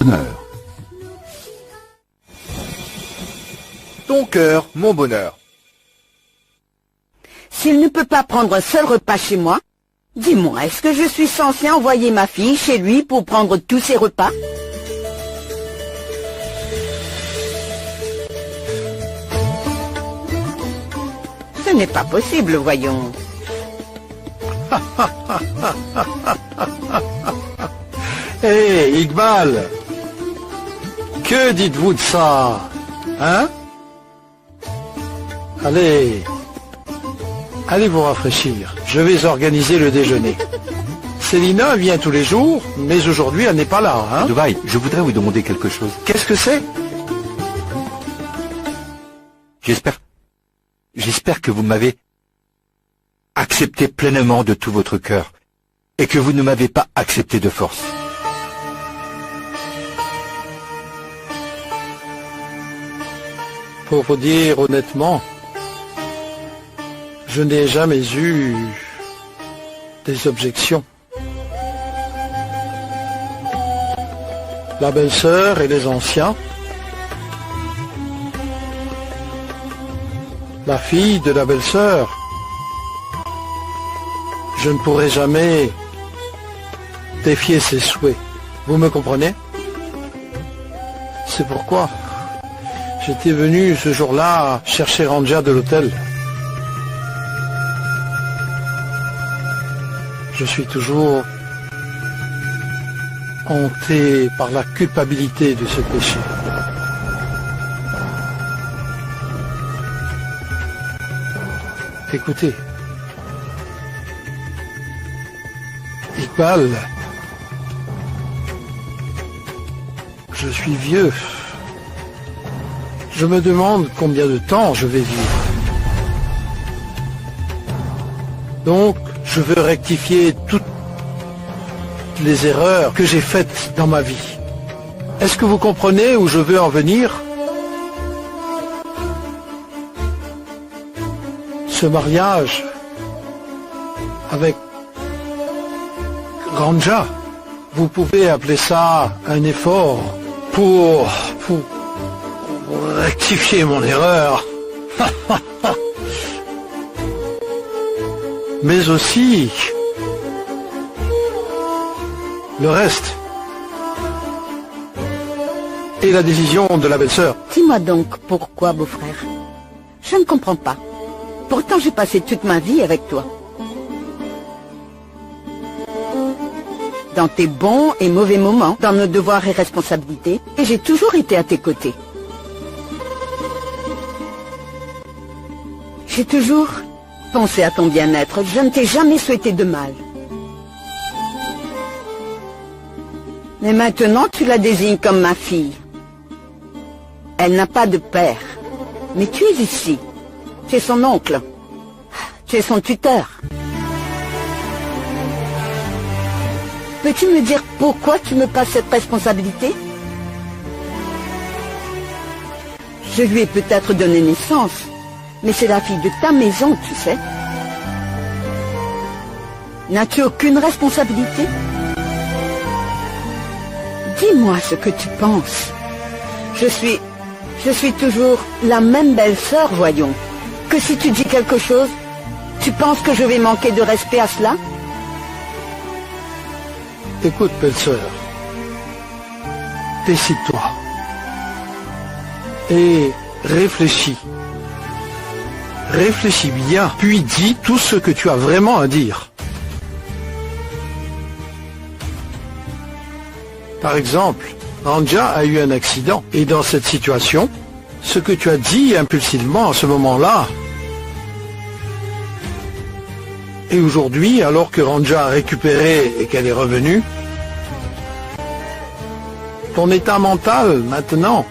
bonheur. Ton cœur, mon bonheur. S'il ne peut pas prendre un seul repas chez moi, dis-moi, est-ce que je suis censé envoyer ma fille chez lui pour prendre tous ses repas? Ce n'est pas possible, voyons. Hé, Iqbal, que dites-vous de ça? Hein? Allez vous rafraîchir. Je vais organiser le déjeuner. Célina vient tous les jours, mais aujourd'hui elle n'est pas là, hein? Dubaï, je voudrais vous demander quelque chose. Qu'est-ce que c'est? J'espère que vous m'avez accepté pleinement de tout votre cœur et que vous ne m'avez pas accepté de force. Pour vous dire honnêtement, je n'ai jamais eu des objections. La belle-sœur et les anciens, la fille de la belle-sœur, je ne pourrai jamais défier ses souhaits. Vous me comprenez? C'est pourquoi j'étais venu ce jour-là chercher Ranja de l'hôtel. Je suis toujours hanté par la culpabilité de ce péché. Écoutez, Iqbal, je suis vieux. Je me demande combien de temps je vais vivre. Donc, je veux rectifier toutes les erreurs que j'ai faites dans ma vie. Est-ce que vous comprenez où je veux en venir? Ce mariage avec Ranja, vous pouvez appeler ça un effort pour rectifier mon erreur. Mais aussi le reste. Et la décision de la belle-sœur. Dis-moi donc pourquoi, beau-frère. Je ne comprends pas. Pourtant, j'ai passé toute ma vie avec toi. Dans tes bons et mauvais moments, dans nos devoirs et responsabilités, et j'ai toujours été à tes côtés. J'ai toujours pensé à ton bien-être. Je ne t'ai jamais souhaité de mal. Mais maintenant, tu la désignes comme ma fille. Elle n'a pas de père. Mais tu es ici. Tu es son oncle. Tu es son tuteur. Peux-tu me dire pourquoi tu me passes cette responsabilité? Je lui ai peut-être donné naissance, mais c'est la fille de ta maison, tu sais. N'as-tu aucune responsabilité? Dis-moi ce que tu penses. Je suis toujours la même belle-sœur, voyons. Que si tu dis quelque chose, tu penses que je vais manquer de respect à cela? Écoute, belle-sœur, décide-toi et réfléchis. Réfléchis bien, puis dis tout ce que tu as vraiment à dire. Par exemple, Ranja a eu un accident, et dans cette situation, ce que tu as dit impulsivement à ce moment-là, et aujourd'hui, alors que Ranja a récupéré et qu'elle est revenue, ton état mental, maintenant,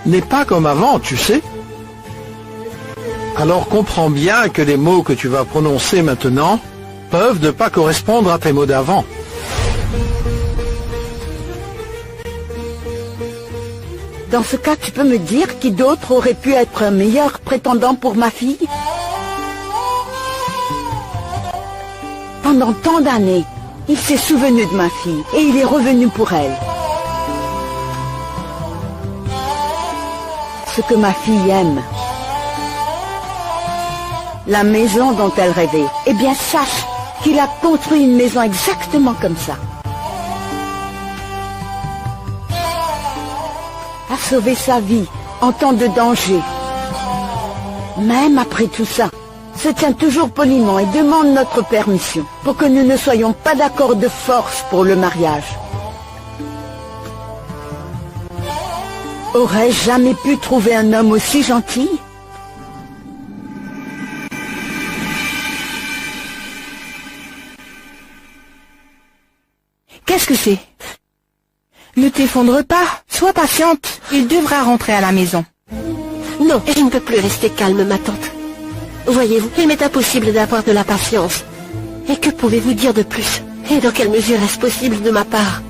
n'est pas comme avant, tu sais. Alors comprends bien que les mots que tu vas prononcer maintenant peuvent ne pas correspondre à tes mots d'avant. Dans ce cas, tu peux me dire qui d'autre aurait pu être un meilleur prétendant pour ma fille? Pendant tant d'années, Il s'est souvenu de ma fille et il est revenu pour elle. Ce que ma fille aime. La maison dont elle rêvait. Eh bien, sache qu'il a construit une maison exactement comme ça. A sauvé sa vie en temps de danger. Même après tout ça, se tient toujours poliment et demande notre permission pour que nous ne soyons pas d'accord de force pour le mariage. Aurais-je jamais pu trouver un homme aussi gentil? Qu'est-ce que c'est? Ne t'effondre pas, sois patiente. Il devra rentrer à la maison. Non, je ne peux plus rester calme, ma tante. Voyez-vous, il m'est impossible d'avoir de la patience. Et que pouvez-vous dire de plus? Et dans quelle mesure est-ce possible de ma part?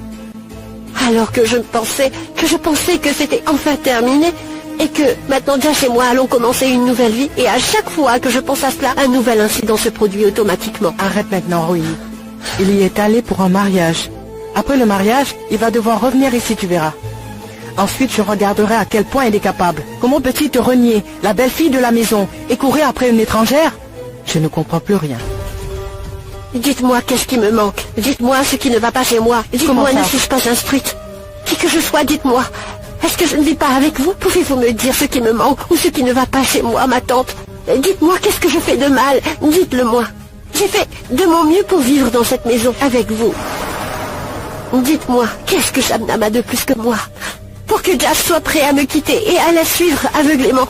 Alors que je pensais que c'était enfin terminé, et que maintenant Josh et moi allons commencer une nouvelle vie, et à chaque fois que je pense à cela, un nouvel incident se produit automatiquement. Arrête maintenant, Roy. Il y est allé pour un mariage. Après le mariage, il va devoir revenir ici, tu verras. Ensuite, je regarderai à quel point il est capable. Comment peut-il te renier, la belle-fille de la maison, et courir après une étrangère? Je ne comprends plus rien. Dites-moi qu'est-ce qui me manque. Dites-moi ce qui ne va pas chez moi. Dites-moi, ne suis-je pas instruite? Qui que je sois, dites-moi. Est-ce que je ne vis pas avec vous? Pouvez-vous me dire ce qui me manque ou ce qui ne va pas chez moi, ma tante? Dites-moi qu'est-ce que je fais de mal. Dites-le-moi. J'ai fait de mon mieux pour vivre dans cette maison avec vous. Dites-moi, qu'est-ce que Shabnam a de plus que moi pour que Josh soit prêt à me quitter et à la suivre aveuglément?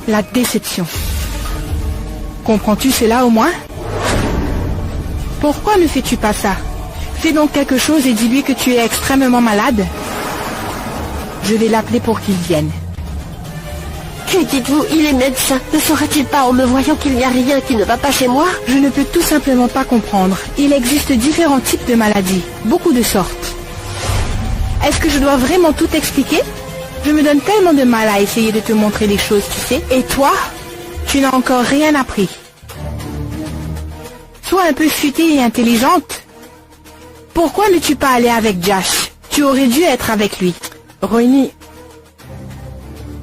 La déception. Comprends-tu cela au moins? Pourquoi ne fais-tu pas ça? Fais donc quelque chose et dis-lui que tu es extrêmement malade. Je vais l'appeler pour qu'il vienne. Que dites-vous? Il est médecin. Ne saurait-il pas en me voyant qu'il n'y a rien qui ne va pas chez moi? Je ne peux tout simplement pas comprendre. Il existe différents types de maladies, beaucoup de sortes. Est-ce que je dois vraiment tout expliquer? Je me donne tellement de mal à essayer de te montrer les choses, tu sais. Et toi, tu n'as encore rien appris. Sois un peu futée et intelligente. Pourquoi n'es-tu pas allé avec Josh? Tu aurais dû être avec lui. Rohini,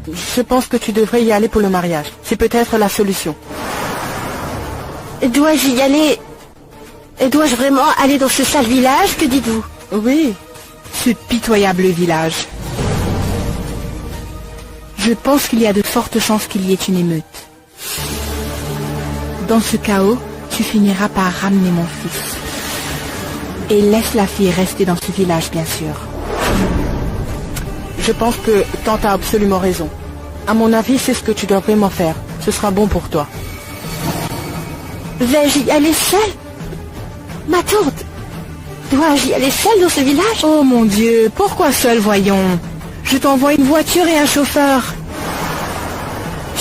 je pense que tu devrais y aller pour le mariage. C'est peut-être la solution. Dois-je y aller? Dois-je vraiment aller dans ce sale village? Que dites-vous? Oui, ce pitoyable village. Je pense qu'il y a de fortes chances qu'il y ait une émeute. Dans ce chaos, tu finiras par ramener mon fils. Et laisse la fille rester dans ce village, bien sûr. Je pense que tante a absolument raison. À mon avis, c'est ce que tu dois vraiment faire. Ce sera bon pour toi. Vais-je y aller seule? Ma tante, dois-je y aller seule dans ce village? Oh mon Dieu, pourquoi seule, voyons? Je t'envoie une voiture et un chauffeur.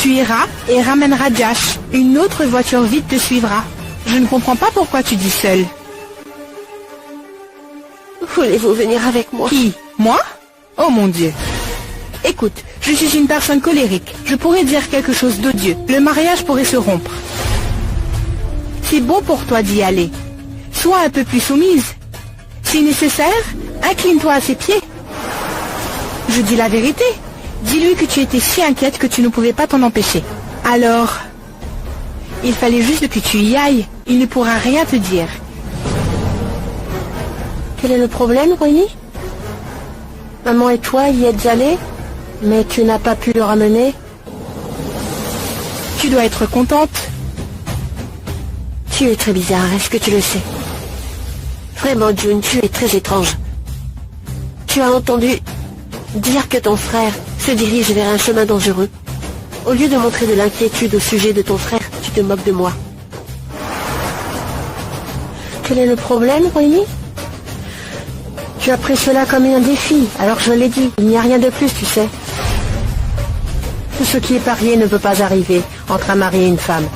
Tu iras et ramèneras Josh. Une autre voiture vide te suivra. Je ne comprends pas pourquoi tu dis seule. Voulez-vous venir avec moi? Qui? Moi? Oh mon Dieu. Écoute, je suis une personne colérique. Je pourrais dire quelque chose d'odieux. Le mariage pourrait se rompre. C'est bon pour toi d'y aller. Sois un peu plus soumise. Si nécessaire, incline-toi à ses pieds. Je dis la vérité. Dis-lui que tu étais si inquiète que tu ne pouvais pas t'en empêcher. Alors, il fallait juste que tu y ailles. Il ne pourra rien te dire. Quel est le problème, Rohini? Maman et toi y êtes allés, mais tu n'as pas pu le ramener. Tu dois être contente. Tu es très bizarre, est-ce que tu le sais? Vraiment, June, tu es très étrange. Tu as entendu dire que ton frère se dirige vers un chemin dangereux. Au lieu de montrer de l'inquiétude au sujet de ton frère, tu te moques de moi. Quel est le problème, Rohini? Tu as pris cela comme un défi, alors je l'ai dit, il n'y a rien de plus, tu sais. Tout ce qui est parié ne peut pas arriver entre un mari et une femme.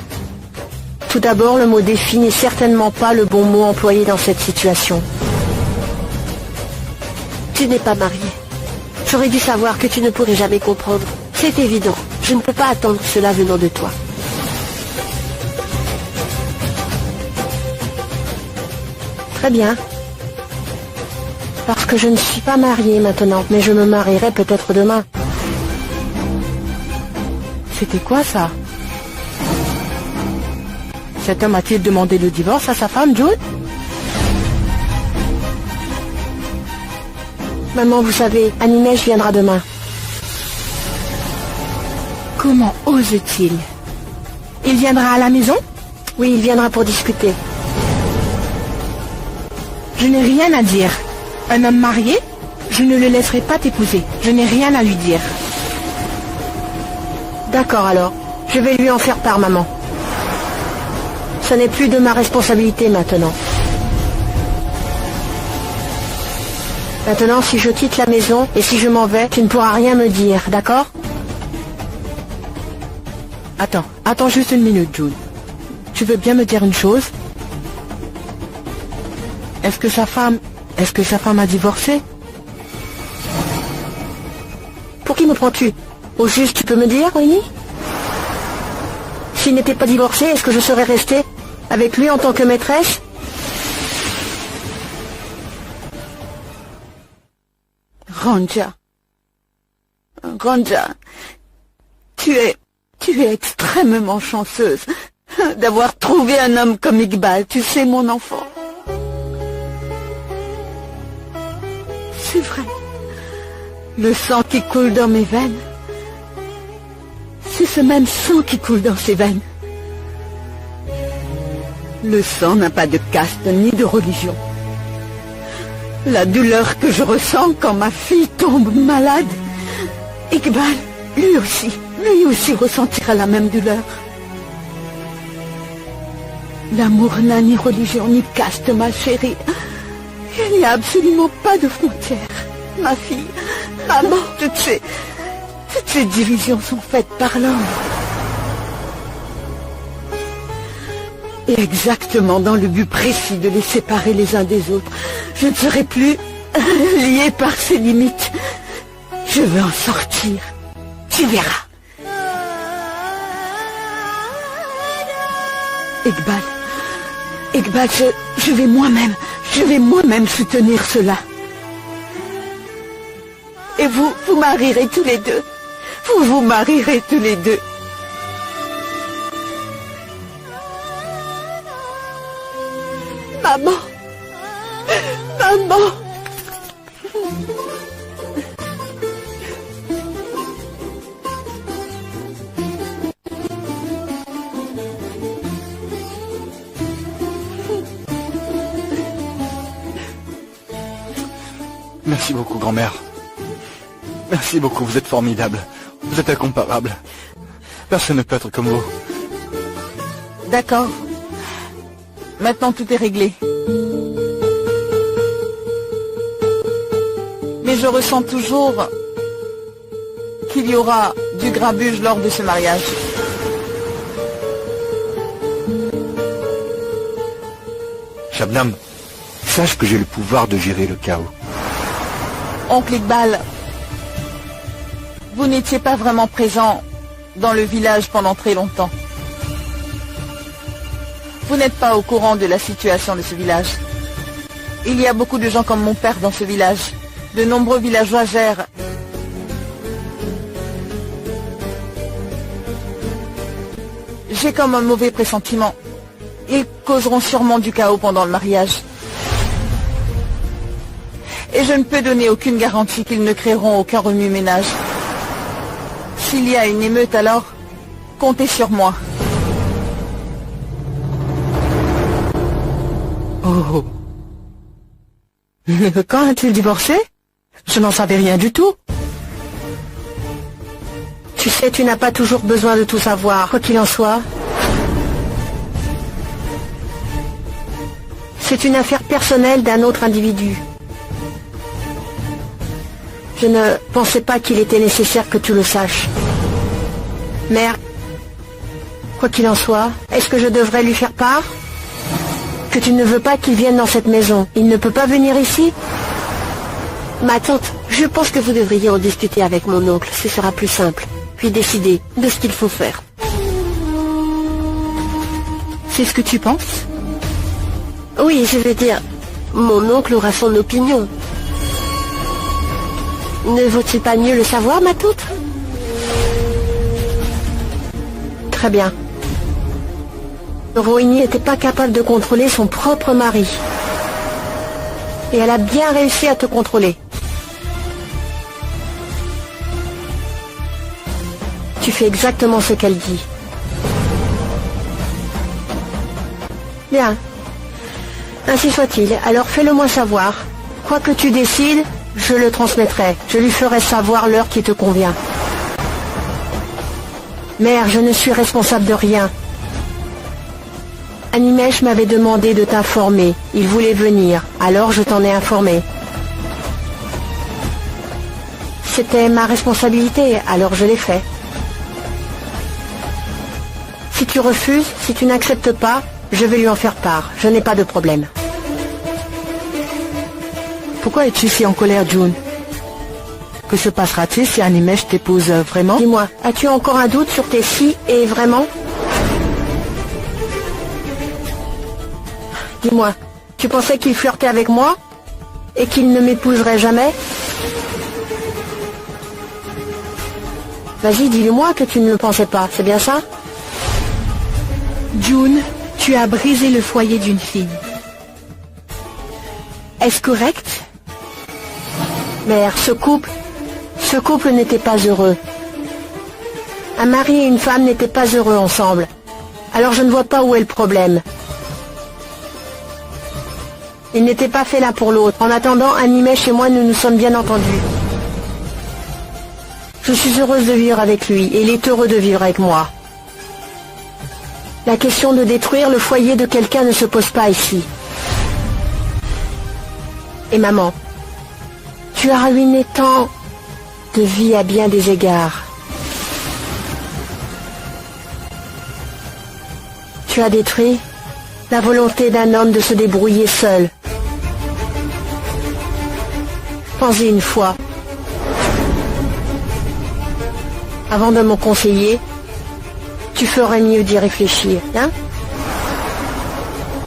Tout d'abord, le mot défi n'est certainement pas le bon mot employé dans cette situation. Tu n'es pas marié. J'aurais dû savoir que tu ne pourrais jamais comprendre. C'est évident, je ne peux pas attendre cela venant de toi. Très bien. Parce que je ne suis pas mariée maintenant, mais je me marierai peut-être demain. C'était quoi ça? Cet homme a-t-il demandé le divorce à sa femme, Jude? Maman, vous savez, Annie-Neige viendra demain. Comment ose-t-il? Il viendra à la maison? Oui, il viendra pour discuter. Je n'ai rien à dire. Un homme marié? Je ne le laisserai pas t'épouser. Je n'ai rien à lui dire. D'accord alors. Je vais lui en faire part, maman. Ce n'est plus de ma responsabilité maintenant. Maintenant, si je quitte la maison et si je m'en vais, tu ne pourras rien me dire, d'accord? Attends juste une minute, Jude. Tu veux bien me dire une chose? Est-ce que sa femme a divorcé? Pour qui me prends-tu? Au juste, tu peux me dire, Winnie? S'il n'était pas divorcé, est-ce que je serais restée avec lui en tant que maîtresse? Ranja, tu es extrêmement chanceuse d'avoir trouvé un homme comme Iqbal, tu sais, mon enfant. C'est vrai. Le sang qui coule dans mes veines, c'est ce même sang qui coule dans ses veines. Le sang n'a pas de caste ni de religion. La douleur que je ressens quand ma fille tombe malade, Iqbal, lui aussi ressentira la même douleur. L'amour n'a ni religion ni caste, ma chérie. Il n'y a absolument pas de frontières. Ma fille, maman, toutes ces divisions sont faites par l'homme. Et exactement dans le but précis de les séparer les uns des autres. Je ne serai plus liée par ces limites. Je veux en sortir. Tu verras. Iqbal, je vais moi-même soutenir cela. Et vous marierez tous les deux. Vous vous marierez tous les deux. Maman. Merci beaucoup, grand-mère. Merci beaucoup, vous êtes formidable. Vous êtes incomparable. Personne ne peut être comme vous. D'accord. Maintenant tout est réglé. Mais je ressens toujours qu'il y aura du grabuge lors de ce mariage. Shabnam, sache que j'ai le pouvoir de gérer le chaos. Oncle Iqbal, vous n'étiez pas vraiment présent dans le village pendant très longtemps. Vous n'êtes pas au courant de la situation de ce village. Il y a beaucoup de gens comme mon père dans ce village. De nombreux villageois gèrent. J'ai comme un mauvais pressentiment. Ils causeront sûrement du chaos pendant le mariage. Et je ne peux donner aucune garantie qu'ils ne créeront aucun remue-ménage. S'il y a une émeute alors, comptez sur moi. Oh. Quand a-t-il divorcé? Je n'en savais rien du tout. Tu sais, tu n'as pas toujours besoin de tout savoir, quoi qu'il en soit. C'est une affaire personnelle d'un autre individu. Je ne pensais pas qu'il était nécessaire que tu le saches. Mère, quoi qu'il en soit, est-ce que je devrais lui faire part? Que tu ne veux pas qu'il vienne dans cette maison. Il ne peut pas venir ici? Ma tante, je pense que vous devriez en discuter avec mon oncle. Ce sera plus simple. Puis décider de ce qu'il faut faire. C'est ce que tu penses? Oui, je veux dire, Mon oncle aura son opinion. Ne vaut-il pas mieux le savoir, ma toute? Très bien. Rohini n'était pas capable de contrôler son propre mari. Et elle a bien réussi à te contrôler. Tu fais exactement ce qu'elle dit. Bien. Ainsi soit-il. Alors fais-le-moi savoir. Quoi que tu décides, je le transmettrai. Je lui ferai savoir l'heure qui te convient. Mère, je ne suis responsable de rien. Animesh m'avait demandé de t'informer. Il voulait venir. Alors je t'en ai informé. C'était ma responsabilité, alors je l'ai fait. Si tu refuses, si tu n'acceptes pas, je vais lui en faire part. Je n'ai pas de problème. Pourquoi es-tu si en colère, June? Que se passera-t-il si Animesh t'épouse vraiment? Dis-moi, as-tu encore un doute sur tes si et vraiment? Dis-moi, tu pensais qu'il flirtait avec moi? Et qu'il ne m'épouserait jamais? Vas-y, dis-le-moi que tu ne le pensais pas, c'est bien ça? June, tu as brisé le foyer d'une fille. Est-ce correct? Mère, ce couple n'était pas heureux. Un mari et une femme n'étaient pas heureux ensemble. Alors je ne vois pas où est le problème. Ils n'étaient pas faits l'un pour l'autre. En attendant, Animesh et moi, nous nous sommes bien entendus. Je suis heureuse de vivre avec lui, et il est heureux de vivre avec moi. La question de détruire le foyer de quelqu'un ne se pose pas ici. Et maman, tu as ruiné tant de vies à bien des égards. Tu as détruit la volonté d'un homme de se débrouiller seul. Pense-y une fois. Avant de me conseiller, tu ferais mieux d'y réfléchir, hein?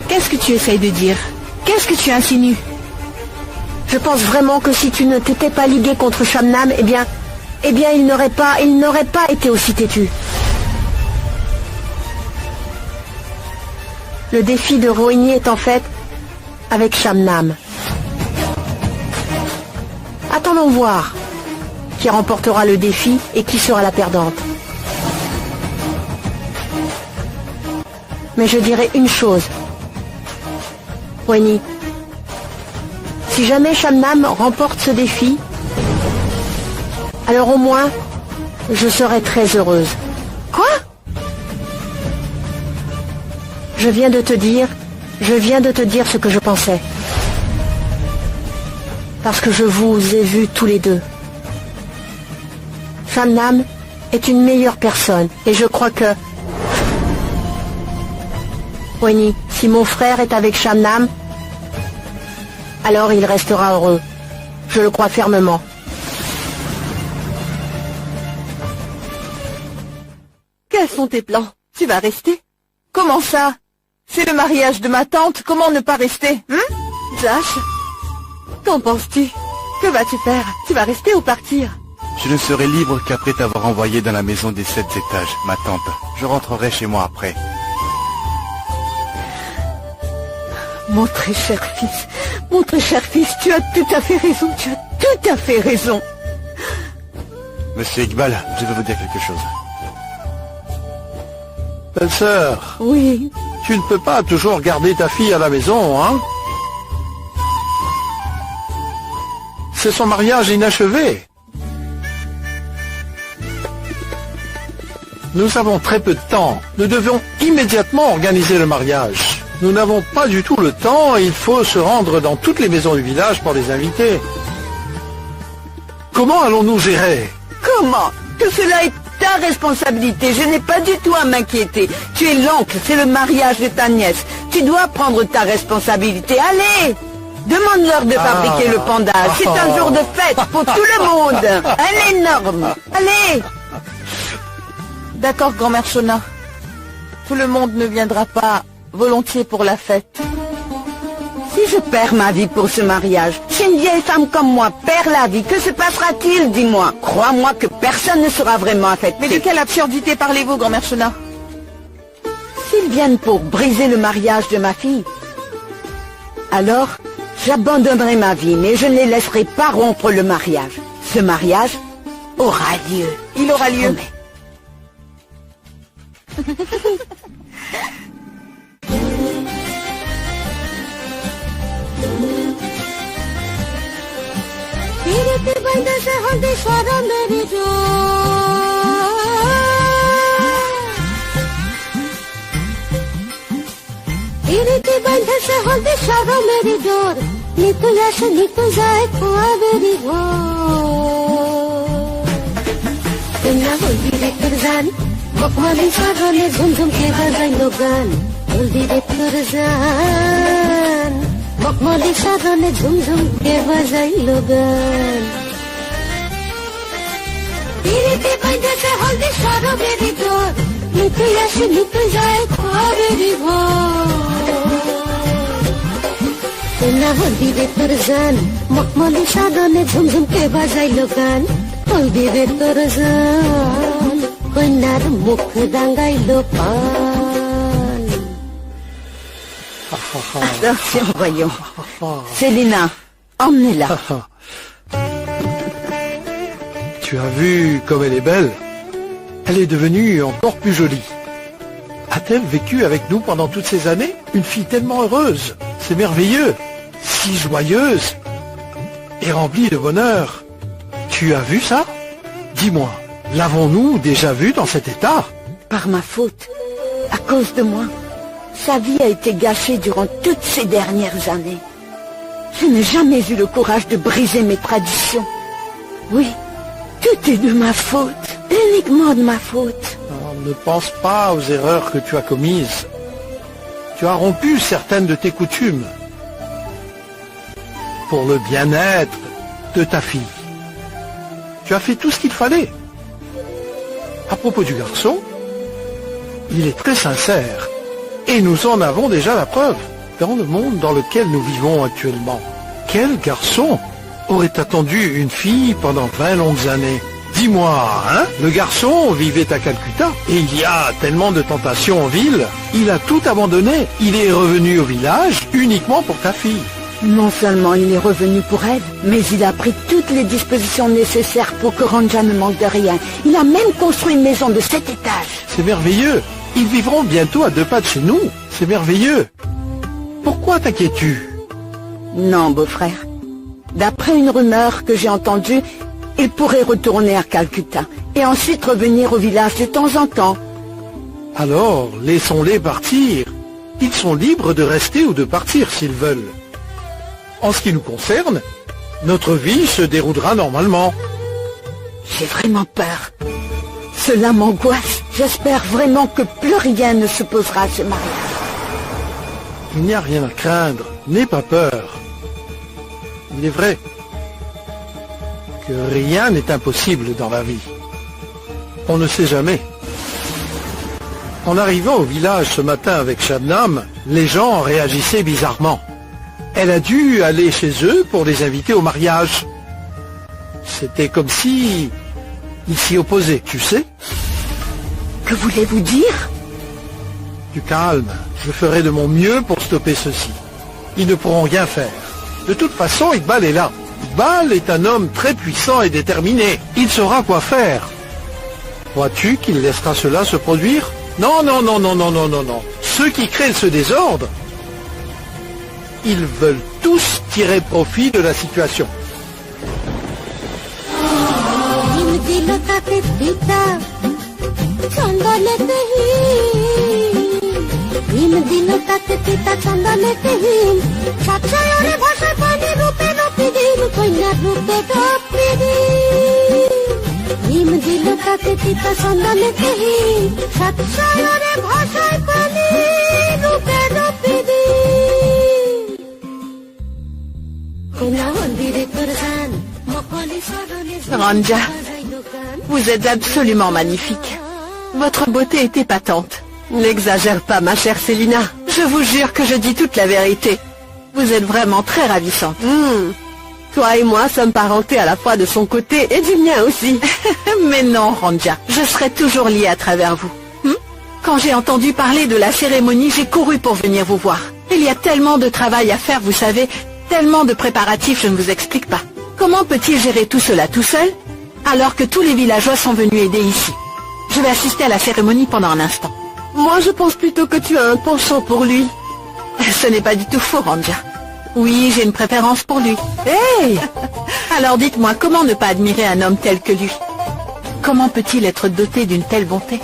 Qu'est-ce que tu essayes de dire? Qu'est-ce que tu insinues? Je pense vraiment que si tu ne t'étais pas ligué contre Shamnam, eh bien, il n'aurait pas été aussi têtu. Le défi de Rohini est en fait avec Shamnam. Attendons voir qui remportera le défi et qui sera la perdante. Mais je dirais une chose. Rohini, si jamais Shamnam remporte ce défi, alors au moins, je serai très heureuse. Quoi? Je viens de te dire ce que je pensais. Parce que je vous ai vus tous les deux. Shamnam est une meilleure personne, et je crois que... Rohini, si mon frère est avec Shamnam, alors il restera heureux. Je le crois fermement. Quels sont tes plans? Tu vas rester? Comment ça? C'est le mariage de ma tante, comment ne pas rester, Josh, qu'en penses-tu? Que vas-tu faire? Tu vas rester ou partir? Je ne serai libre qu'après t'avoir envoyé dans la maison des 7 étages, ma tante. Je rentrerai chez moi après. Mon très cher fils, tu as tout à fait raison, Monsieur Iqbal, je veux vous dire quelque chose. Belle-sœur, Oui, tu ne peux pas toujours garder ta fille à la maison, hein? C'est son mariage inachevé. Nous avons très peu de temps. Nous devons immédiatement organiser le mariage. Nous n'avons pas du tout le temps et il faut se rendre dans toutes les maisons du village pour les inviter. Comment allons-nous gérer? comment? Tout cela est ta responsabilité, je n'ai pas du tout à m'inquiéter. Tu es l'oncle, c'est le mariage de ta nièce. Tu dois prendre ta responsabilité, allez! Demande-leur de fabriquer le panda, c'est un jour de fête pour tout le monde. Un énorme, allez! D'accord, grand-mère Shona. Tout le monde ne viendra pas volontiers pour la fête. Si je perds ma vie pour ce mariage, si une vieille femme comme moi perd la vie, que se passera-t-il, dis-moi? Crois-moi que personne ne sera vraiment affecté. Mais de quelle absurdité parlez-vous, grand-mère Chona? S'ils viennent pour briser le mariage de ma fille, alors j'abandonnerai ma vie, mais je ne les laisserai pas rompre le mariage. Ce mariage aura lieu. Il aura lieu. Promets. Mokmali sagale zumzum ke bazailo gan Oldibe turzan Mokmali sagale zumzum ke bazailo gan Pirite baindase holdi saro beri dor Nitu yashi nitu jai khaberi bhor Tena oldibe turzan Mokmali sagale zumzum ke bazailo gan Oldibe turzan Koinar mukh dangailo pan. Attention, voyons. Célina, emmenez-la. Tu as vu comme elle est belle? Elle est devenue encore plus jolie. A-t-elle vécu avec nous pendant toutes ces années? Une fille tellement heureuse. C'est merveilleux. Si joyeuse. Et remplie de bonheur. Tu as vu ça? Dis-moi. L'avons-nous déjà vu dans cet état? Par ma faute, à cause de moi, sa vie a été gâchée durant toutes ces dernières années. Je n'ai jamais eu le courage de briser mes traditions. Oui, tout est de ma faute, uniquement de ma faute. Non, ne pense pas aux erreurs que tu as commises. Tu as rompu certaines de tes coutumes pour le bien-être de ta fille. Tu as fait tout ce qu'il fallait. À propos du garçon, il est très sincère, et nous en avons déjà la preuve dans le monde dans lequel nous vivons actuellement. Quel garçon aurait attendu une fille pendant 20 longues années? Dis-moi, hein? Le garçon vivait à Calcutta, et il y a tellement de tentations en ville, il a tout abandonné. Il est revenu au village uniquement pour ta fille. Non seulement il est revenu pour elle, mais il a pris toutes les dispositions nécessaires pour que Ranja ne manque de rien. Il a même construit une maison de 7 étages. C'est merveilleux. Ils vivront bientôt à 2 pas de chez nous. C'est merveilleux. Pourquoi t'inquiètes-tu? Non, beau-frère. D'après une rumeur que j'ai entendue, il pourrait retourner à Calcutta et ensuite revenir au village de temps en temps. Alors, laissons-les partir. Ils sont libres de rester ou de partir s'ils veulent. En ce qui nous concerne, notre vie se déroulera normalement. J'ai vraiment peur. Cela m'angoisse. J'espère vraiment que plus rien ne se posera à ce mariage. Il n'y a rien à craindre. N'aie pas peur. Il est vrai que rien n'est impossible dans la vie. On ne sait jamais. En arrivant au village ce matin avec Shabnam, les gens réagissaient bizarrement. Elle a dû aller chez eux pour les inviter au mariage. C'était comme si ils s'y opposaient, tu sais. Que voulez-vous dire? Du calme, je ferai de mon mieux pour stopper ceci. Ils ne pourront rien faire. De toute façon, Iqbal est là. Iqbal est un homme très puissant et déterminé. Il saura quoi faire. Crois-tu qu'il laissera cela se produire? Non, non, non, non, non, non, non, non. Ceux qui créent ce désordre, ils veulent tous tirer profit de la situation. Ranja, vous êtes absolument magnifique. Votre beauté est épatante. N'exagère pas, ma chère Célina. Je vous jure que je dis toute la vérité. Vous êtes vraiment très ravissante. Toi et moi sommes parentés à la fois de son côté et du mien aussi. Mais non, Ranja, je serai toujours liée à travers vous. Quand j'ai entendu parler de la cérémonie, j'ai couru pour venir vous voir. Il y a tellement de travail à faire, vous savez, tellement de préparatifs, je ne vous explique pas. Comment peut-il gérer tout cela tout seul, alors que tous les villageois sont venus aider ici? Je vais assister à la cérémonie pendant un instant. Moi, je pense plutôt que tu as un penchant pour lui. Ce n'est pas du tout faux, Ranja. Oui, j'ai une préférence pour lui. Hey! Alors dites-moi, comment ne pas admirer un homme tel que lui? Comment peut-il être doté d'une telle bonté?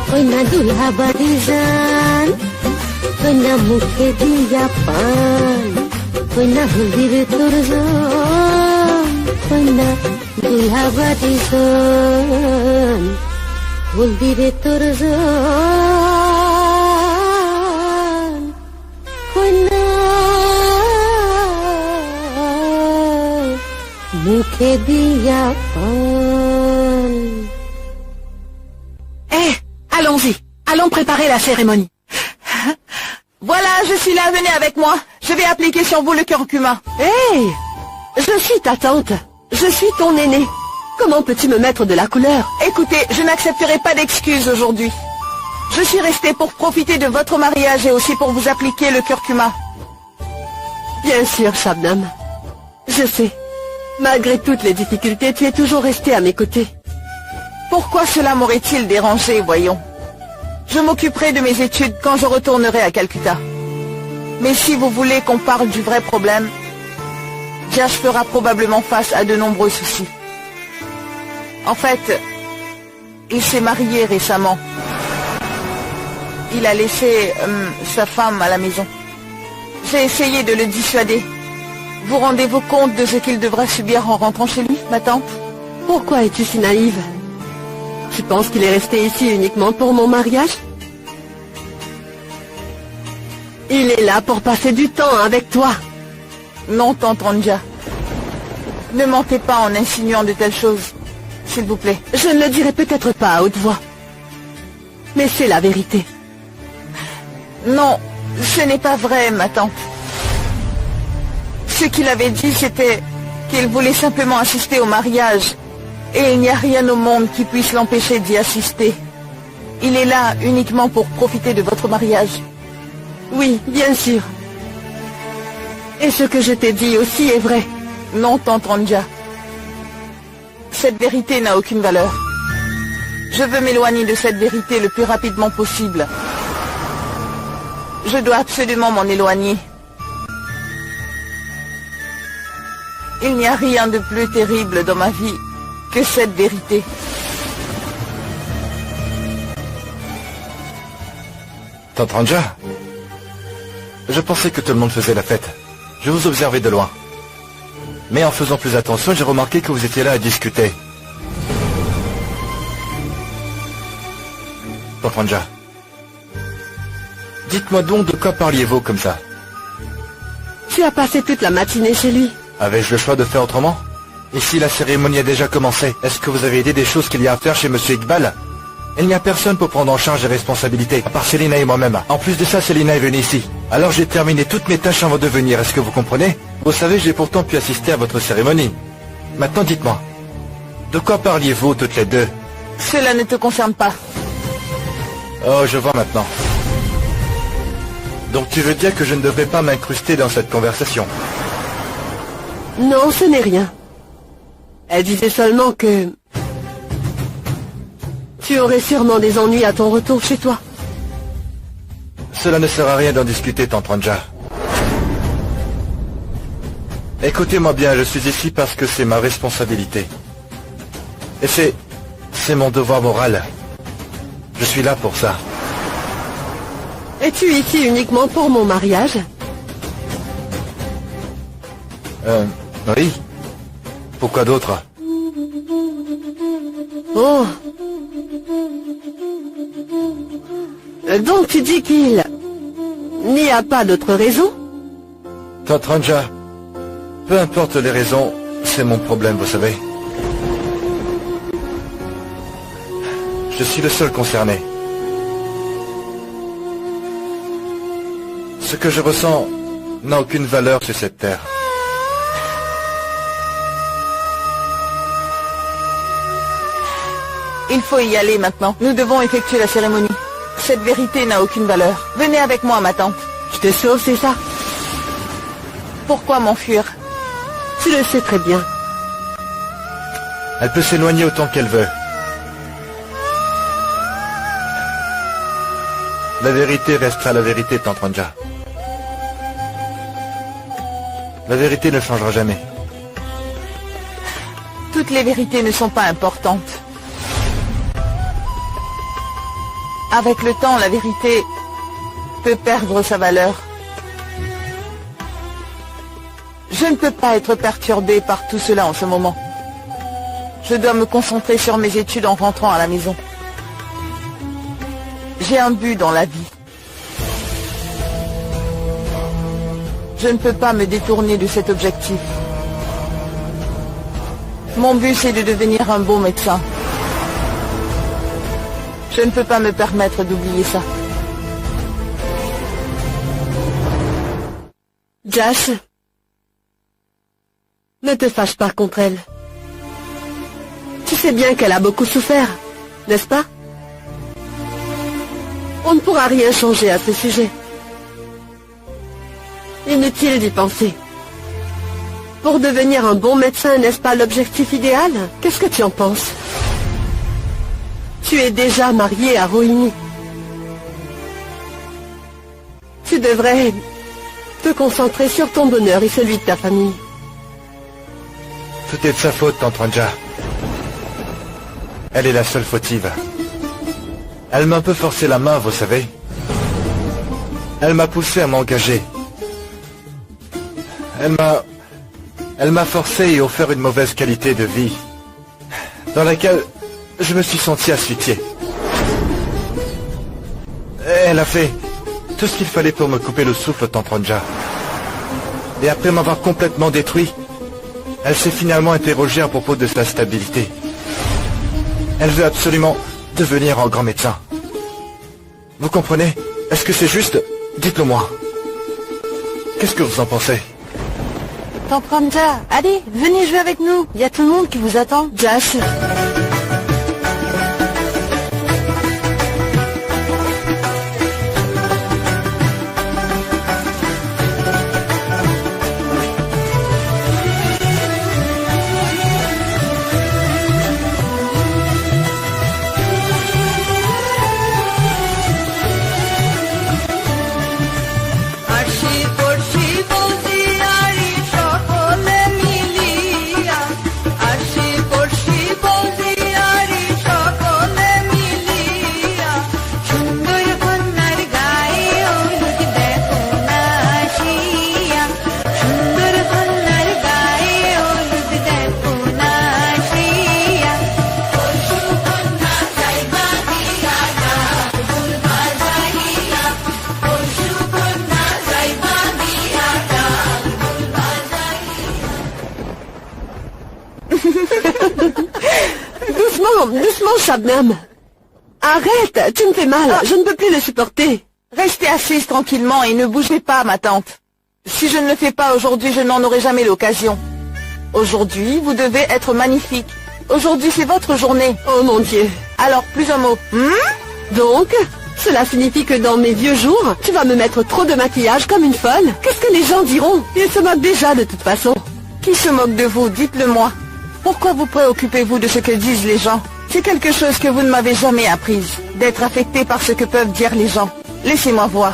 Koina dulha badizan, koina mukhe diya pan, koina huldir turzan, koina dulha badizan, huldir turzan, koina mukhe diya pan. Allons-y, allons préparer la cérémonie. Voilà, je suis là, venez avec moi. Je vais appliquer sur vous le curcuma. Hey! Je suis ta tante. Je suis ton aînée. Comment peux-tu me mettre de la couleur? Écoutez, je n'accepterai pas d'excuses aujourd'hui. Je suis restée pour profiter de votre mariage et aussi pour vous appliquer le curcuma. Bien sûr, Shabnam. Je sais. Malgré toutes les difficultés, tu es toujours restée à mes côtés. Pourquoi cela m'aurait-il dérangé, voyons? Je m'occuperai de mes études quand je retournerai à Calcutta. Mais si vous voulez qu'on parle du vrai problème, Jash fera probablement face à de nombreux soucis. En fait, il s'est marié récemment. Il a laissé sa femme à la maison. J'ai essayé de le dissuader. Vous rendez-vous compte de ce qu'il devra subir en rentrant chez lui, ma tante? Pourquoi es-tu si naïve? Tu penses qu'il est resté ici uniquement pour mon mariage? Il est là pour passer du temps avec toi. Non, tante Ranja. Ne mentez pas en insinuant de telles choses, s'il vous plaît. Je ne le dirai peut-être pas à haute voix. Mais c'est la vérité. Non, ce n'est pas vrai, ma tante. Ce qu'il avait dit, c'était qu'il voulait simplement assister au mariage. Et il n'y a rien au monde qui puisse l'empêcher d'y assister. Il est là uniquement pour profiter de votre mariage. Oui, bien sûr. Et ce que je t'ai dit aussi est vrai. Non, tante Ranja. Cette vérité n'a aucune valeur. Je veux m'éloigner de cette vérité le plus rapidement possible. Je dois absolument m'en éloigner. Il n'y a rien de plus terrible dans ma vie que cette vérité. Tante Ranja, je pensais que tout le monde faisait la fête. Je vous observais de loin. Mais en faisant plus attention, j'ai remarqué que vous étiez là à discuter. Tante Ranja, dites-moi donc de quoi parliez-vous comme ça? Tu as passé toute la matinée chez lui. Avais-je le choix de faire autrement? Et si la cérémonie a déjà commencé, est-ce que vous avez aidé des choses qu'il y a à faire chez Monsieur Iqbal? Il n'y a personne pour prendre en charge les responsabilités, à part Célina et moi-même. En plus de ça, Célina est venue ici. Alors j'ai terminé toutes mes tâches avant de venir, est-ce que vous comprenez? Vous savez, j'ai pourtant pu assister à votre cérémonie. Maintenant, dites-moi, de quoi parliez-vous toutes les deux? Cela ne te concerne pas. Oh, je vois maintenant. Donc tu veux dire que je ne devrais pas m'incruster dans cette conversation? Non, ce n'est rien. Elle disait seulement que... tu aurais sûrement des ennuis à ton retour chez toi. Cela ne sert à rien d'en discuter, tante Ranja. Écoutez-moi bien, je suis ici parce que c'est ma responsabilité. Et c'est mon devoir moral. Je suis là pour ça. Es-tu ici uniquement pour mon mariage? Oui. Pourquoi d'autre? Oh. Donc tu dis qu'il n'y a pas d'autre raison? Tante Ranja, peu importe les raisons, c'est mon problème, vous savez. Je suis le seul concerné. Ce que je ressens n'a aucune valeur sur cette terre. Il faut y aller maintenant. Nous devons effectuer la cérémonie. Cette vérité n'a aucune valeur. Venez avec moi, ma tante. Je te sauve, c'est ça? Pourquoi m'enfuir? Tu le sais très bien. Elle peut s'éloigner autant qu'elle veut. La vérité restera la vérité, Tante Ranja. La vérité ne changera jamais. Toutes les vérités ne sont pas importantes. Avec le temps, la vérité peut perdre sa valeur. Je ne peux pas être perturbée par tout cela en ce moment. Je dois me concentrer sur mes études en rentrant à la maison. J'ai un but dans la vie. Je ne peux pas me détourner de cet objectif. Mon but, c'est de devenir un bon médecin. Je ne peux pas me permettre d'oublier ça. Jas, ne te fâche pas contre elle. Tu sais bien qu'elle a beaucoup souffert, n'est-ce pas? On ne pourra rien changer à ce sujet. Inutile d'y penser. Pour devenir un bon médecin, n'est-ce pas l'objectif idéal? Qu'est-ce que tu en penses? Tu es déjà marié à Rohini. Tu devrais te concentrer sur ton bonheur et celui de ta famille. Tout est de sa faute, Tante Ranja. Elle est la seule fautive. Elle m'a un peu forcé la main, vous savez. Elle m'a poussé à m'engager. Elle m'a forcé et offert une mauvaise qualité de vie, dans laquelle je me suis senti asphyxié. Elle a fait tout ce qu'il fallait pour me couper le souffle, Tante Ranja. Et après m'avoir complètement détruit, elle s'est finalement interrogée à propos de sa stabilité. Elle veut absolument devenir un grand médecin. Vous comprenez? Est-ce que c'est juste? Dites-le moi. Qu'est-ce que vous en pensez? Tante Ranja, allez, venez jouer avec nous. Il y a tout le monde qui vous attend. Jas, doucement, Shabnam. Arrête, tu me fais mal, je ne peux plus le supporter. Restez assise tranquillement et ne bougez pas, ma tante. Si je ne le fais pas aujourd'hui, je n'en aurai jamais l'occasion. Aujourd'hui, vous devez être magnifique. Aujourd'hui, c'est votre journée. Oh mon Dieu. Alors, plus un mot. Donc, cela signifie que dans mes vieux jours, tu vas me mettre trop de maquillage comme une folle? Qu'est-ce que les gens diront? Ils se moquent déjà de toute façon. Qui se moque de vous? Dites-le moi. Pourquoi vous préoccupez-vous de ce que disent les gens? C'est quelque chose que vous ne m'avez jamais apprise, d'être affecté par ce que peuvent dire les gens. Laissez-moi voir.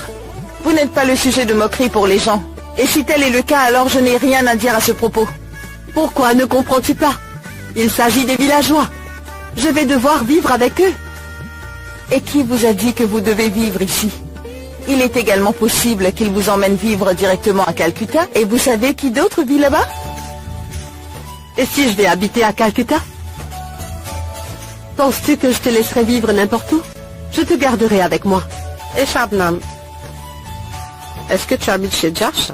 Vous n'êtes pas le sujet de moquerie pour les gens. Et si tel est le cas, alors je n'ai rien à dire à ce propos. Pourquoi ne comprends-tu pas? Il s'agit des villageois. Je vais devoir vivre avec eux. Et qui vous a dit que vous devez vivre ici? Il est également possible qu'ils vous emmènent vivre directement à Calcutta. Et vous savez qui d'autre vit là-bas? Et si je vais habiter à Calcutta? Penses-tu que je te laisserai vivre n'importe où? Je te garderai avec moi. Et Shabnam, est-ce que tu habites chez Josh?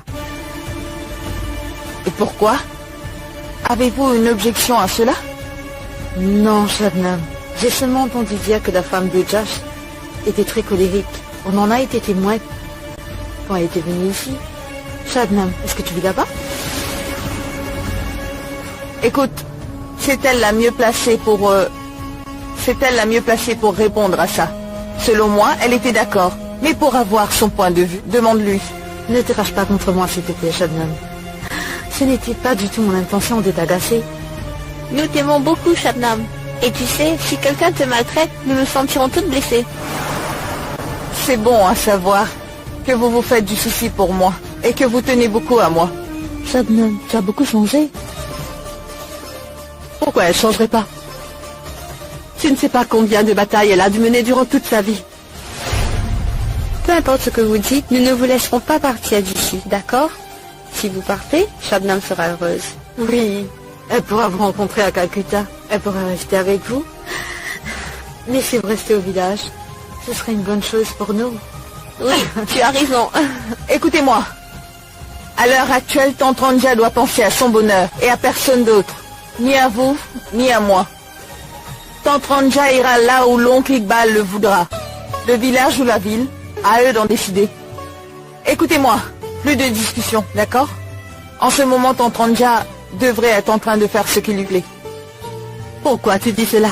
Et pourquoi? Avez-vous une objection à cela? Non, Shabnam. J'ai seulement entendu dire que la femme de Josh était très colérique. On en a été témoin quand elle était venue ici. Shabnam, est-ce que tu vis là-bas? Écoute, c'est elle la mieux placée pour... C'est elle la mieux placée pour répondre à ça. Selon moi, elle était d'accord. Mais pour avoir son point de vue, demande-lui. Ne te crache pas contre moi, s'il te plaît, Shabnam. Ce n'était pas du tout mon intention de t'agacer. Nous t'aimons beaucoup, Shabnam. Et tu sais, si quelqu'un te maltraite, nous nous sentirons toutes blessées. C'est bon à savoir que vous vous faites du souci pour moi et que vous tenez beaucoup à moi. Shabnam, tu as beaucoup changé. Pourquoi elle changerait pas? Tu ne sais pas combien de batailles elle a dû mener durant toute sa vie. Peu importe ce que vous dites, nous ne vous laisserons pas partir d'ici, d'accord? Si vous partez, Shabnam sera heureuse. Oui, elle pourra vous rencontrer à Calcutta. Elle pourra rester avec vous. Mais si vous restez au village, ce serait une bonne chose pour nous. Oui, tu as raison. Écoutez-moi. À l'heure actuelle, Tante Ranja doit penser à son bonheur et à personne d'autre. Ni à vous, ni à moi. Tante Ranja ira là où l'oncle Iqbal le voudra. Le village ou la ville, à eux d'en décider. Écoutez-moi, plus de discussion, d'accord? En ce moment, Tante Ranja devrait être en train de faire ce qui lui plaît. Pourquoi tu dis cela?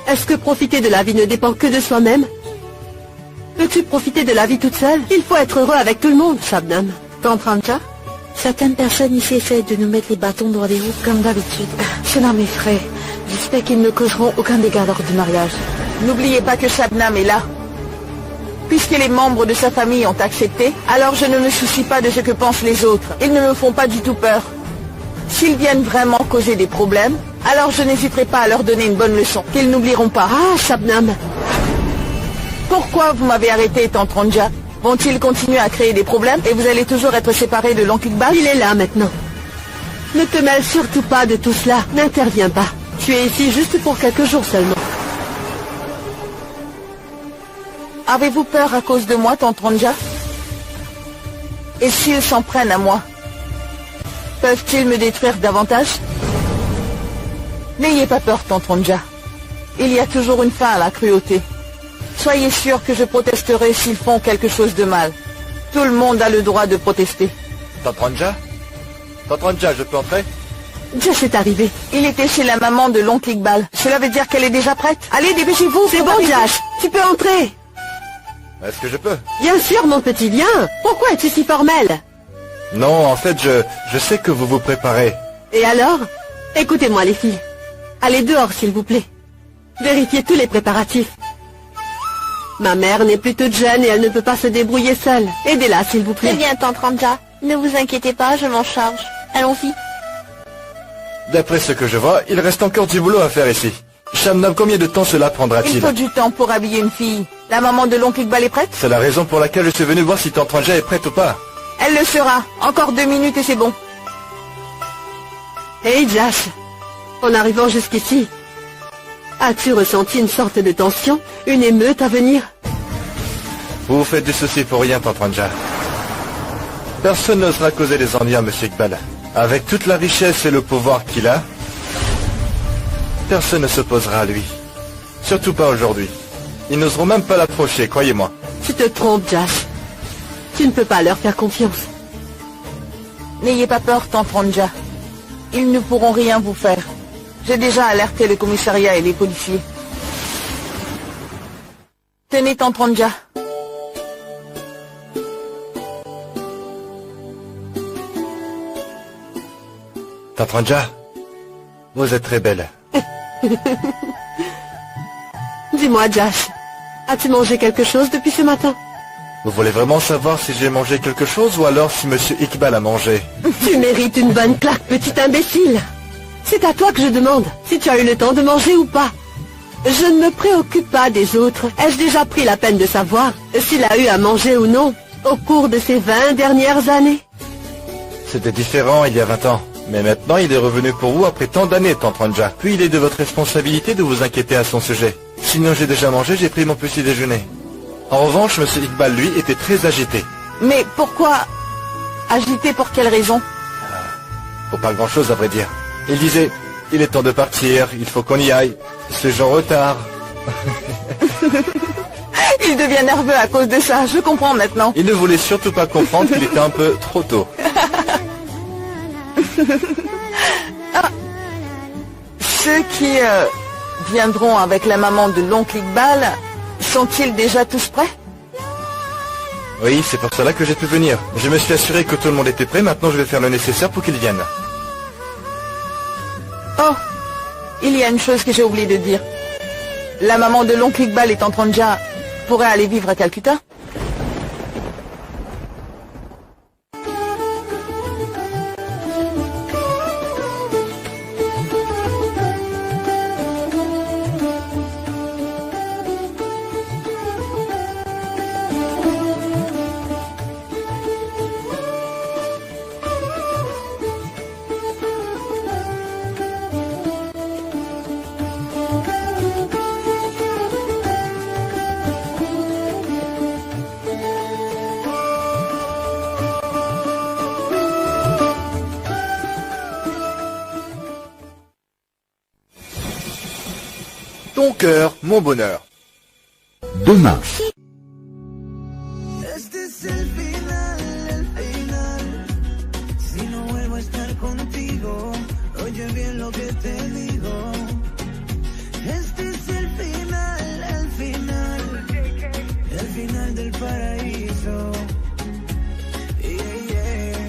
Est-ce que profiter de la vie ne dépend que de soi-même? Peux-tu profiter de la vie toute seule? Il faut être heureux avec tout le monde, Shabnam. Tante Ranja, certaines personnes ici essaient de nous mettre les bâtons dans les roues comme d'habitude. Cela m'effraie. J'espère qu'ils ne causeront aucun dégât lors du mariage. N'oubliez pas que Shabnam est là. Puisque les membres de sa famille ont accepté, alors je ne me soucie pas de ce que pensent les autres. Ils ne me font pas du tout peur. S'ils viennent vraiment causer des problèmes, alors je n'hésiterai pas à leur donner une bonne leçon, qu'ils n'oublieront pas. Ah, Shabnam! Pourquoi vous m'avez arrêté, Tante Ranja? Vont-ils continuer à créer des problèmes et vous allez toujours être séparés de l'oncle Iqbal? Il est là maintenant. Ne te mêle surtout pas de tout cela. N'interviens pas. Tu es ici juste pour quelques jours seulement. Avez-vous peur à cause de moi, Tante Ranja? Et s'ils s'en prennent à moi, peuvent-ils me détruire davantage? N'ayez pas peur, Tante Ranja. Il y a toujours une fin à la cruauté. Soyez sûr que je protesterai s'ils font quelque chose de mal. Tout le monde a le droit de protester. Tante Ranja? Tante Ranja, je peux entrer? Josh est arrivé. Il était chez la maman de l'oncle Iqbal. Cela veut dire qu'elle est déjà prête? Allez, dépêchez-vous. C'est bon, Josh. Tu peux entrer. Est-ce que je peux? Bien sûr, mon petit, viens. Pourquoi es-tu si formel? Non, en fait, je sais que vous vous préparez. Et alors? Écoutez-moi, les filles. Allez dehors, s'il vous plaît. Vérifiez tous les préparatifs. Ma mère n'est plus toute jeune et elle ne peut pas se débrouiller seule. Aidez-la, s'il vous plaît. Très bien, Tante Ranja. Ne vous inquiétez pas, je m'en charge. Allons-y. D'après ce que je vois, il reste encore du boulot à faire ici. Shabnam, combien de temps cela Il prendra-t-il? faut du temps pour habiller une fille. La maman de l'oncle Iqbal est prête? C'est la raison pour laquelle je suis venu voir si Tante Ranja est prête ou pas. Elle le sera. Encore 2 minutes et c'est bon. Hey, Josh. En arrivant jusqu'ici, as-tu ressenti une sorte de tension? Une émeute à venir? Vous vous faites des soucis pour rien, Tante Ranja. Personne n'osera causer des ennuis à Monsieur Iqbal. Avec toute la richesse et le pouvoir qu'il a, personne ne s'opposera à lui. Surtout pas aujourd'hui. Ils n'oseront même pas l'approcher, croyez-moi. Tu te trompes, Josh. Tu ne peux pas leur faire confiance. N'ayez pas peur, Tante Ranja. Ils ne pourront rien vous faire. J'ai déjà alerté le commissariat et les policiers. Tenez, Tante Ranja. Tante Ranja, vous êtes très belle. Dis-moi, Josh, as-tu mangé quelque chose depuis ce matin? Vous voulez vraiment savoir si j'ai mangé quelque chose ou alors si Monsieur Iqbal a mangé? Tu mérites une bonne claque, petit imbécile. C'est à toi que je demande si tu as eu le temps de manger ou pas. Je ne me préoccupe pas des autres. Ai-je déjà pris la peine de savoir s'il a eu à manger ou non au cours de ces 20 dernières années? C'était différent il y a 20 ans. Mais maintenant, il est revenu pour vous après tant d'années, Tante Ranja. Puis il est de votre responsabilité de vous inquiéter à son sujet. Sinon, j'ai déjà mangé, j'ai pris mon petit déjeuner. En revanche, Monsieur Iqbal, lui, était très agité. Mais pourquoi? Agité pour quelle raison? Pour pas grand-chose, à vrai dire. Il disait, il est temps de partir, il faut qu'on y aille. C'est genre retard. Il devient nerveux à cause de ça, je comprends maintenant. Il ne voulait surtout pas comprendre qu'il était un peu trop tôt. Ah. Ceux qui viendront avec la maman de l'oncle Iqbal, sont-ils déjà tous prêts? Oui, c'est pour cela que j'ai pu venir. Je me suis assuré que tout le monde était prêt, maintenant je vais faire le nécessaire pour qu'ils viennent. Oh, il y a une chose que j'ai oublié de dire. La maman de l'oncle Iqbal étant Tranja pourrait aller vivre à Calcutta. Ton cœur, mon bonheur. Demain. Este es el final, el final. Si no vuelvo a estar contigo, oye bien lo que te digo. Este es el final del paraíso. Yeah, yeah.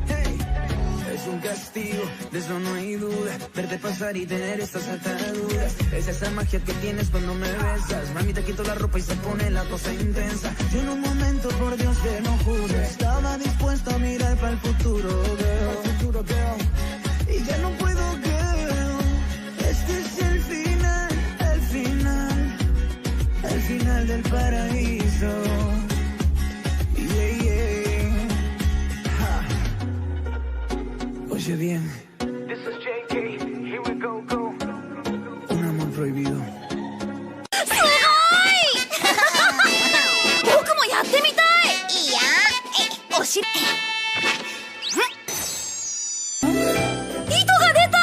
Hey. Es un castigo, de eso no hay duda. Verte pasar y tener estas ataduras. Es esa magia que tienes cuando me besas. Mami, te quito la ropa y se pone la cosa intensa. Yo en un momento, por Dios, que no juro, estaba dispuesto a mirar para el futuro, girl. Y ya no puedo, girl. Este es el final, el final del paraíso. Yeah, yeah. Ha. Oye bien. This is JK, here we go. Un amor prohibido. 僕もやってみたい。いいや。おしり。糸が出た。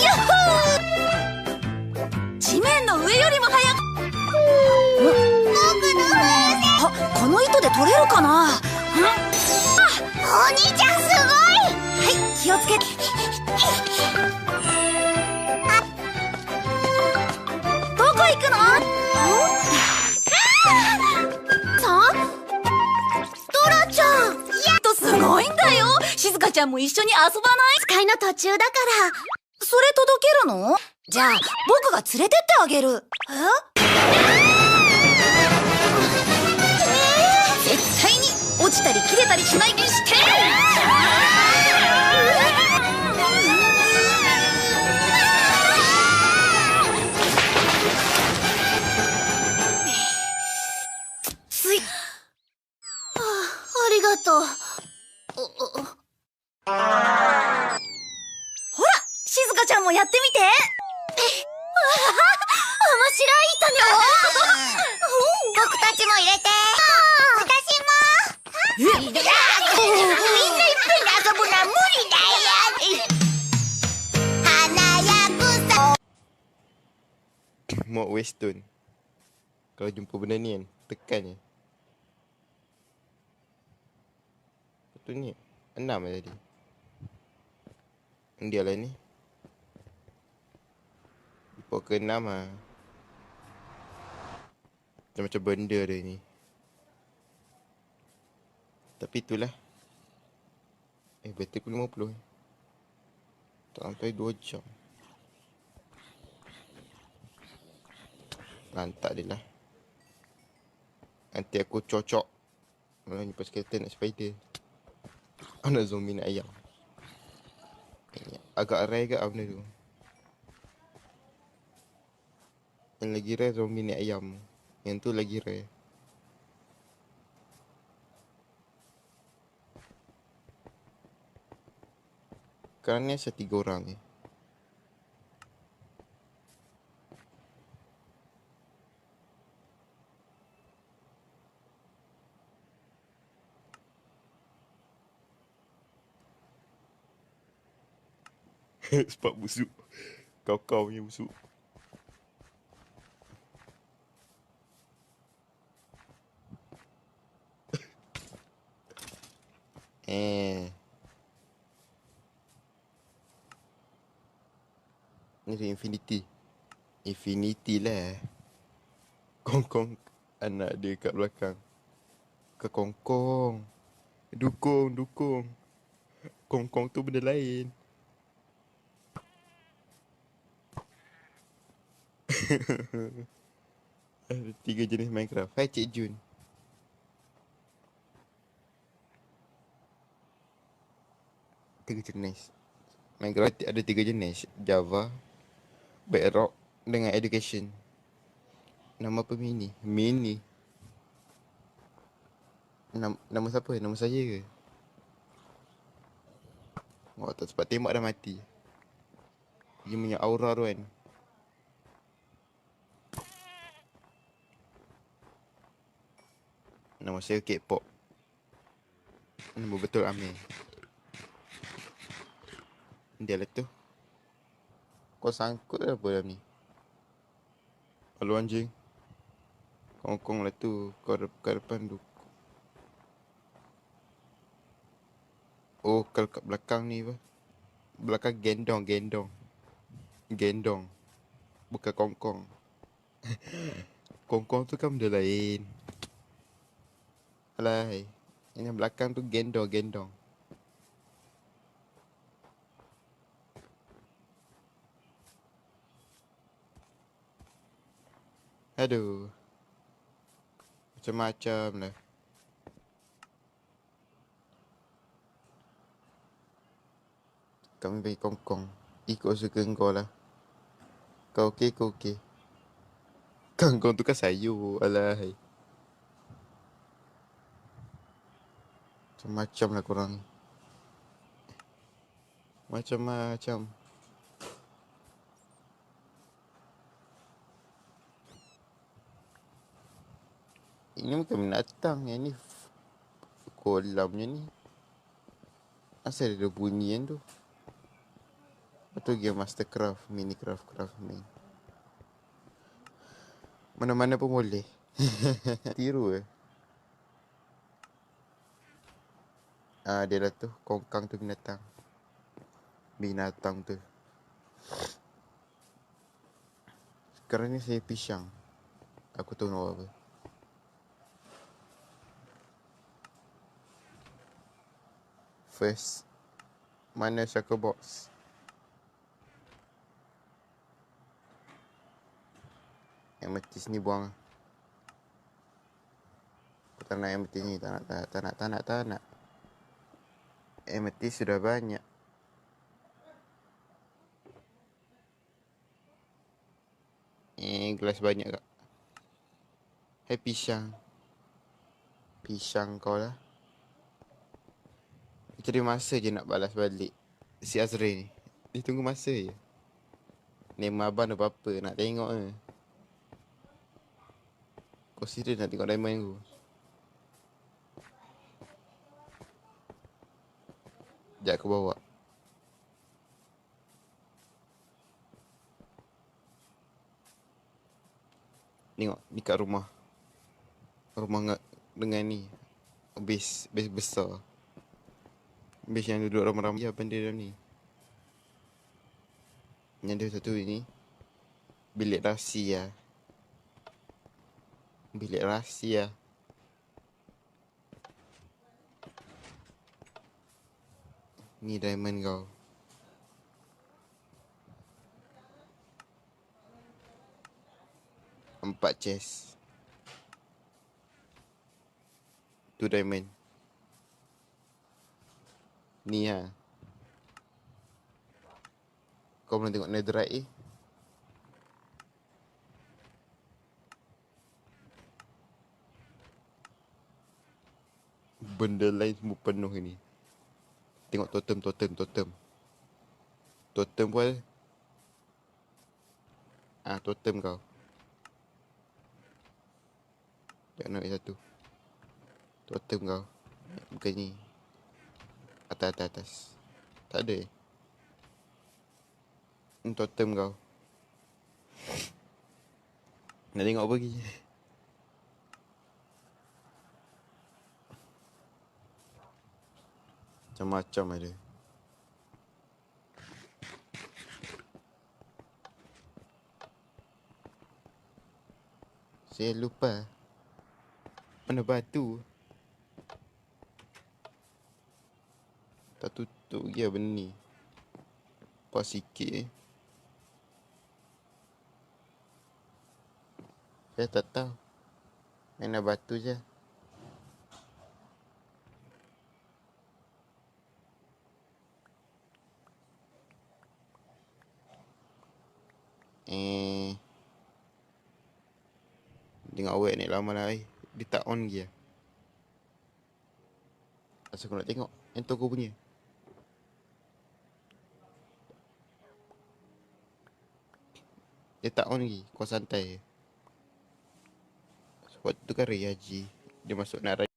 よっほー。地面の上よりも速く。僕の風船。あ、この糸で取れるかな。お兄ちゃんすごい。はい、気をつけて。どこ行くの？さあ？ドラちゃん。やっとすごいんだよ。静香ちゃんも一緒に遊ばない？使いの途中だから。それ届けるの？じゃあ僕が連れてってあげる。絶対に落ちたり切れたりしないようにして。ありがとう。ほら、静香ちゃんもやってみて。面白い糸ね。僕たちも入れて。私も。みんないっぺんに遊ぶのは無理だよ。華やぐさ。Mod Western. Kalau jumpa benda ni kan, tekan je. Betul ni 6 tadi. Dia lah ni. Jumpa ke 6 lah. Macam benda dia ni. Tapi itulah. Bateri aku 50. Tak sampai 2 jam. Lantak dia lah. Nanti aku cocok. Malah jumpa skeleton nak spider. Nak zombie nak ayam. Agak rare ke benda tu. Yang lagi rare zombie ni ayam. Yang tu lagi rare. Sekarang ni ada 3 orang ni. Sebab busuk. Kau punya busuk. Ni ada Infinity. Infinity lah. Kongkong anak dia kat belakang. Kongkong. Dukung. Kongkong tu benda lain. Ada 3 jenis Minecraft. Hai Cik Jun. Tiga jenis Minecraft ada 3 jenis. Java, Bedrock dengan Education. Nama apa Mini? Nama siapa? Nama saya ke? Oh, tak sempat tembak dah mati. Dia punya aura tu kan. Nama saya K-pop. Nama betul Amir. Dia lah tu. Kau sangkut apa dalam ni? Halo anjing. Kongkong lah tu. Kau depan tu. Oh, kalau kat belakang ni apa? Belakang gendong. Bukan kongkong. Kongkong tu kan benda lain. Alai. Yang belakang tu gendong. Aduh. Macam-macam lah. Kami bagi kongkong. Ikut suka kau lah. Kau okey. Kongkong tu kan sayur. Alai. Macam-macam lah korang ni. Macam-macam. Ini bukan binatang. Yang ni kolamnya ni. Asal ada bunyian tu. Betul game Mastercraft, Minecraft main. Mana-mana pun boleh. Tiru ke? Dia lah tu. Kongkang tu binatang. Binatang tu. Sekarang ni saya pisang. Aku tahu nak buat apa. First, mana shaker box? Amethyst ni buang. Aku tak nak amethyst ni. Tak nak. Amethyst sudah banyak. Gelas banyak kak. Hai pisang. Pisang kau lah. Cari masa je nak balas balik si Azrael ni. Dia tunggu masa je. Nama abang apa-apa nak tengok ke. Kau serius nak tengok diamond aku? Sekejap aku bawa. Tengok ni kat rumah. Rumah dengan ni base besar. Base yang duduk ramai-ramai. Ya benda dalam ni. Yang ada satu ni bilik rahsia. Bilik rahsia. Ni diamond kau. Empat chest. Tu diamond. Ni ha. Kau belum tengok netherite benda lain semua penuh ni. Tengok totem. Totem pun totem kau. Jangan nak satu. Totem kau. Bukan ni. Atas. Tak ada totem kau. Nak tengok apa lagi? Macam-macam ada. Saya lupa. Mana batu? Tak tutup lagi lah benda ni. Pas sikit Saya tak tahu. Mana batu je. Tengok awet ni lama lah. Dia tak on lagi lah. Asal aku nak tengok yang toko punya. Dia tak on lagi. Kau santai. Sebab tu kan Ray Haji. Dia masuk nak